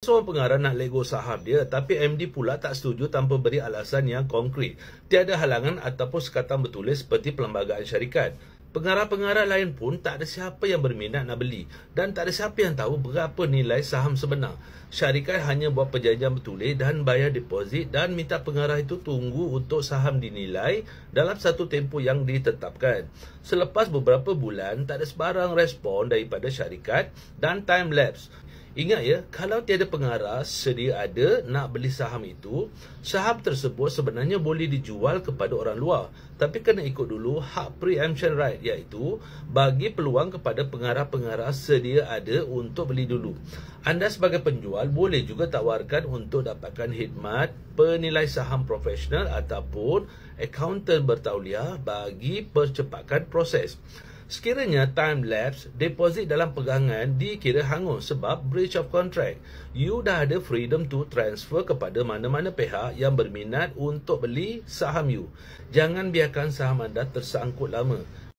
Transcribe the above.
Seorang pengarah nak lego saham dia, tapi MD pula tak setuju tanpa beri alasan yang konkret. Tiada halangan ataupun sekatan bertulis seperti Perlembagaan Syarikat. Pengarah-pengarah lain pun tak ada siapa yang berminat nak beli dan tak ada siapa yang tahu berapa nilai saham sebenar. Syarikat hanya buat perjanjian bertulis dan bayar deposit dan minta pengarah itu tunggu untuk saham dinilai dalam satu tempoh yang ditetapkan. Selepas beberapa bulan, tak ada sebarang respon daripada syarikat dan time lapse. Ingat ya, kalau tiada pengarah sedia ada nak beli saham itu, saham tersebut sebenarnya boleh dijual kepada orang luar. Tapi kena ikut dulu hak preemption right, iaitu bagi peluang kepada pengarah-pengarah sedia ada untuk beli dulu. Anda sebagai penjual boleh juga tawarkan untuk dapatkan khidmat penilai saham profesional ataupun accountant bertauliah bagi percepatkan proses. Sekiranya time lapse, deposit dalam pegangan dikira hangus sebab breach of contract. You dah ada freedom to transfer kepada mana-mana pihak yang berminat untuk beli saham you. Jangan biarkan saham anda tersangkut lama.